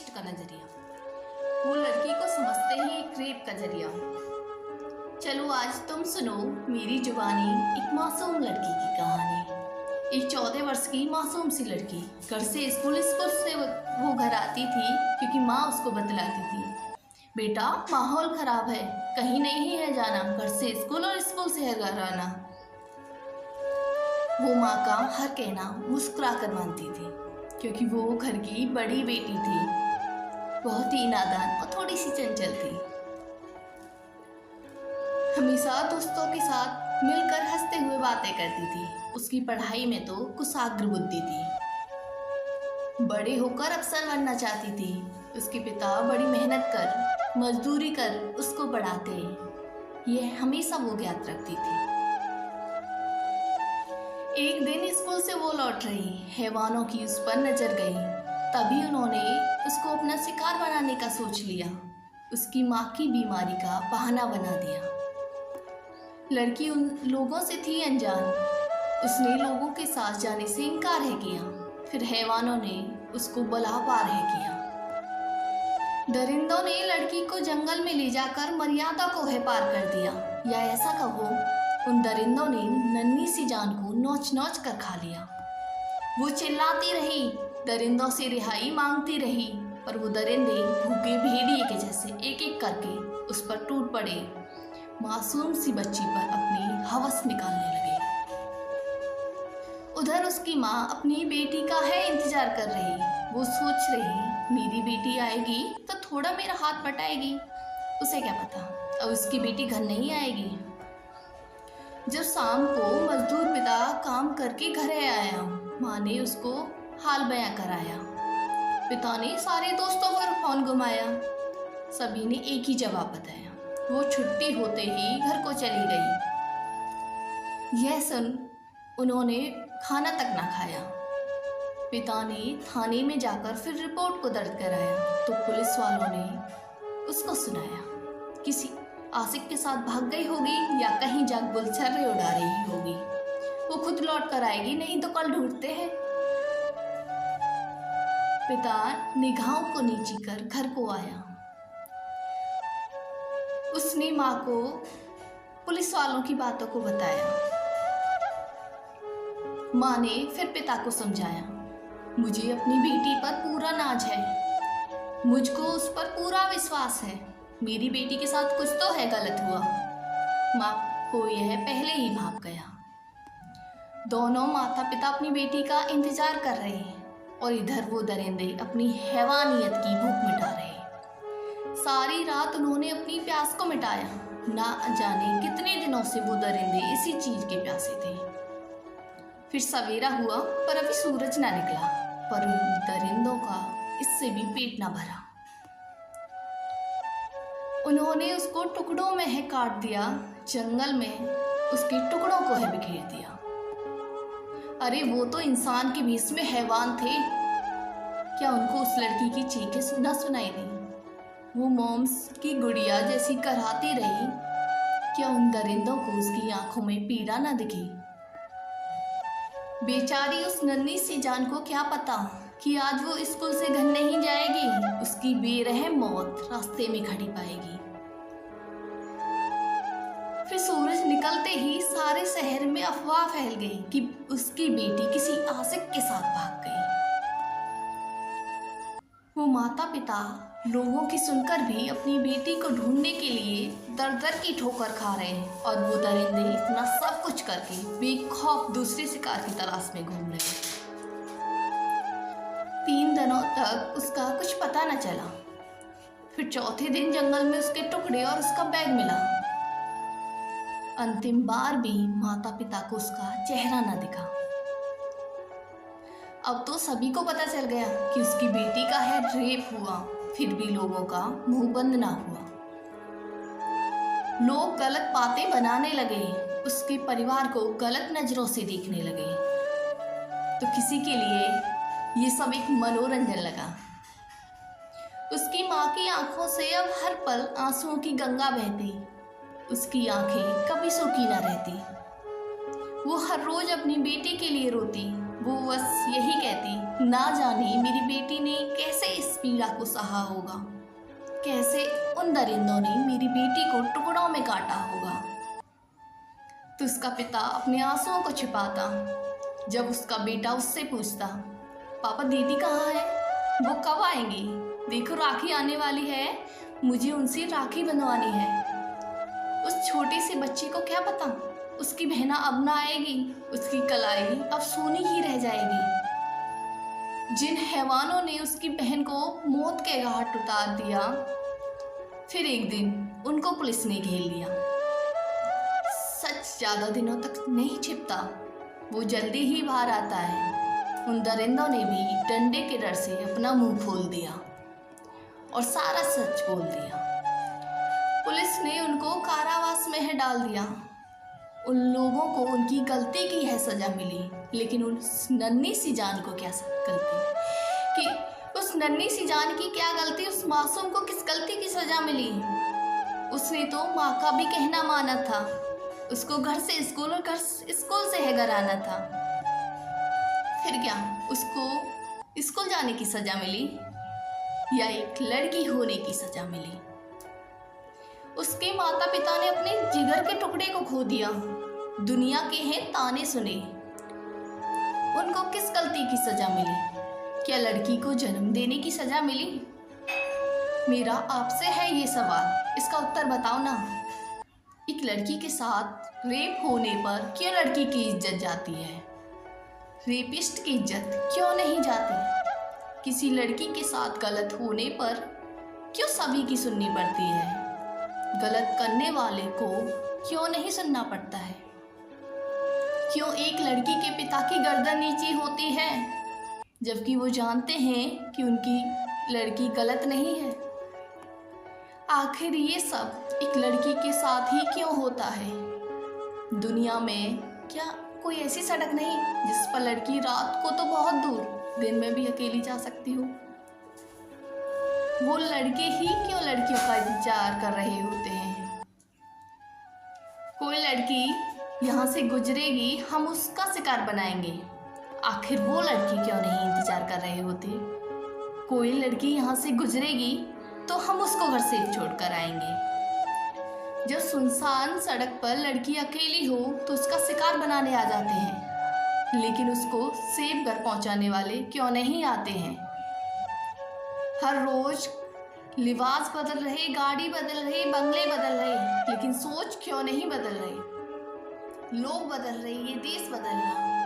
Test का नजरिया। वो लड़की को समझते ही एक रेप का जरिया। चलो आज तुम सुनो मेरी जुबानी एक मासूम लड़की की कहानी। एक 14 वर्ष की मासूम सी लड़की घर से स्कूल से वो घर आती थी क्योंकि माँ उसको बतलाती थी, बेटा माहौल खराब है, कहीं नहीं है जाना, घर से स्कूल और स्कूल से घर आना। वो माँ का हर कहना मुस्कुरा कर मानती थी क्योंकि वो घर की बड़ी बेटी थी, बहुत ही नादान और थोड़ी सी चंचल थी। हमेशा दोस्तों के साथ मिलकर हंसते हुए बातें करती थी। उसकी पढ़ाई में तो कुशाग्र बुद्धि थी। बड़े होकर अफसर बनना चाहती थी। उसके पिता बड़ी मेहनत कर मजदूरी कर उसको पढ़ाते, यह हमेशा वो ज्ञात रखती थी। एक दिन स्कूल से वो लौट रही, हैवानों की उस पर नजर गई। तभी उन्होंने उसको अपना शिकार बनाने का सोच लिया, उसकी माँ की बीमारी का बहाना बना दिया। लड़की उन लोगों से थी अनजान, उसने लोगों के साथ जाने से इनकार है किया। फिर हैवानों ने उसको बलात्कार है किया। दरिंदों ने लड़की को जंगल में ले जाकर मर्यादा को है पार कर दिया, या ऐसा कहो उन दरिंदों ने नन्ही सी जान को नोच नोच कर खा लिया। वो चिल्लाती रही, दरिंदों से रिहाई मांगती रही, पर वो दरिंदे भूखे भेड़िए के जैसे एक एक करके उस पर टूट पड़े, मासूम सी बच्ची पर अपनी हवस निकालने लगे। उधर उसकी माँ अपनी बेटी का है इंतजार कर रही। वो सोच रही, मेरी बेटी आएगी तो थोड़ा मेरा हाथ बटाएगी, उसे क्या पता अब उसकी बेटी घर नहीं आएगी। जब शाम को मजदूर पिता काम करके घर आया, माँ ने उसको हाल बयां कराया। पिता ने सारे दोस्तों पर फोन घुमाया, सभी ने एक ही जवाब बताया। वो छुट्टी होते ही घर को चली गई। यह सुन उन्होंने खाना तक ना खाया। पिता ने थाने में जाकर फिर रिपोर्ट को दर्ज कराया तो पुलिस वालों ने उसको सुनाया, किसी आशिक के साथ भाग गई होगी या कहीं जाग गुलछर्रे उड़ा रही होगी, वो खुद लौट कर आएगी, नहीं तो कल ढूंढते हैं। पिता निगाहों को नीची कर घर को आया। उसने माँ को पुलिस वालों की बातों को बताया। माँ ने फिर पिता को समझाया, मुझे अपनी बेटी पर पूरा नाज है, मुझको उस पर पूरा विश्वास है, मेरी बेटी के साथ कुछ तो है गलत हुआ। माँ को यह पहले ही भाप गया। दोनों माता पिता अपनी बेटी का इंतजार कर रहे हैं और इधर वो दरिंदे अपनी हैवानियत की भूख मिटा रहे। सारी रात उन्होंने अपनी प्यास को मिटाया। ना जाने कितने दिनों से वो दरिंदे इसी चीज के प्यासे थे। फिर सवेरा हुआ पर अभी सूरज ना निकला, पर उन दरिंदों का इससे भी पेट ना भरा। उन्होंने उसको टुकड़ों में है काट दिया, जंगल में उसके टुकड़ों को है बिखेर दिया। अरे वो तो इंसान के बीच में हैवान थे, क्या उनको उस लड़की की चीखें न सुनाई दी? वो मोम्स की गुड़िया जैसी कराती रही, क्या उन दरिंदों को उसकी आंखों में पीड़ा न दिखी? बेचारी उस नन्ही सी जान को क्या पता कि आज वो स्कूल से घर नहीं जाएगी, उसकी बेरहम मौत रास्ते में खड़ी पाएगी। फिर सूरज निकलते ही सारे शहर में अफवाह फैल गई कि उसकी बेटी किसी आशिक के साथ भाग गई। वो माता पिता लोगों की सुनकर भी अपनी बेटी को ढूंढने के लिए दर दर की ठोकर खा रहे हैं और वो दरिंदे इतना सब कुछ करके बेखौफ दूसरे शिकार की तलाश में घूम रहे हैं। 3 दिनों तक उसका कुछ पता न चला। फिर चौथे दिन जंगल में उसके टुकड़े और उसका बैग मिला। अंतिम बार भी माता पिता को उसका चेहरा न दिखा। अब तो सभी को पता चल गया कि उसकी बेटी का है रेप हुआ, फिर भी लोगों का मुंह बंद ना हुआ। लोग गलत बातें बनाने लगे, उसके परिवार को गलत नजरों से देखने लगे। तो किसी के लिए ये सब एक मनोरंजन लगा। उसकी माँ की आंखों से अब हर पल आंसुओं की गंगा बहती, उसकी आंखें कभी सूखी न रहती। वो हर रोज अपनी बेटी के लिए रोती। वो बस यही कहती, ना जाने मेरी बेटी ने कैसे इस पीड़ा को सहा होगा, कैसे उन दरिंदों ने मेरी बेटी को टुकड़ों में काटा होगा। तो उसका पिता अपने आंसुओं को छिपाता। जब उसका बेटा उससे पूछता, पापा दीदी कहाँ है, वो कब आएंगी, देखो राखी आने वाली है, मुझे उनसे राखी बंधवानी है। उस छोटी सी बच्ची को क्या पता उसकी बहना अब ना आएगी, उसकी कलाई अब सोनी ही रह जाएगी। जिन हैवानों ने उसकी बहन को मौत के घाट उतार दिया, फिर एक दिन उनको पुलिस ने घेर लिया। सच ज्यादा दिनों तक नहीं छिपता, वो जल्दी ही बाहर आता है। उन दरिंदों ने भी डंडे के डर से अपना मुंह खोल दिया और सारा सच बोल दिया। पुलिस ने उनको कारावास में डाल दिया। उन लोगों को उनकी गलती की है सजा मिली, लेकिन उस नन्ही सी जान को क्या गलती कि उस नन्ही सी जान की क्या गलती, उस मासूम को किस गलती की सजा मिली। उसने तो माँ का भी कहना माना था, उसको घर से स्कूल और स्कूल से घर आना था। फिर क्या उसको स्कूल जाने की सजा मिली या एक लड़की होने की सजा मिली। उसके माता पिता ने अपने जिगर के टुकड़े को खो दिया, दुनिया के हैं ताने सुने। उनको किस गलती की सजा मिली? क्या लड़की को जन्म देने की सजा मिली? मेरा आपसे है ये सवाल, इसका उत्तर बताओ ना। एक लड़की के साथ रेप होने पर क्यों लड़की की इज्जत जाती है? रेपिस्ट की इज्जत क्यों नहीं जाती? किसी लड़की के साथ गलत होने पर क्यों सभी की सुननी पड़ती है? गलत करने वाले को क्यों नहीं सुनना पड़ता है? क्यों एक लड़की के पिता की गर्दन नीची होती है, जबकि वो जानते हैं कि उनकी लड़की गलत नहीं है? आखिर ये सब एक लड़की के साथ ही क्यों होता है? दुनिया में क्या कोई ऐसी सड़क नहीं जिस पर लड़की रात को तो बहुत दूर, दिन में भी अकेली जा सकती हो? वो लड़के ही क्यों लड़कियों का इंतजार कर रहे होते हैं? कोई लड़की यहाँ से गुजरेगी, हम उसका शिकार बनाएंगे। आखिर वो लड़की क्यों नहीं इंतजार कर रहे होते? कोई लड़की यहाँ से गुजरेगी तो हम उसको घर से छोड़ कर आएंगे। जब सुनसान सड़क पर लड़की अकेली हो तो उसका शिकार बनाने आ जाते हैं, लेकिन उसको सेफ घर पहुँचाने वाले क्यों नहीं आते हैं? हर रोज लिबास बदल रहे, गाड़ी बदल रही, बंगले बदल रहे, लेकिन सोच क्यों नहीं बदल रही? लोग बदल रहे, ये देश बदल रहा।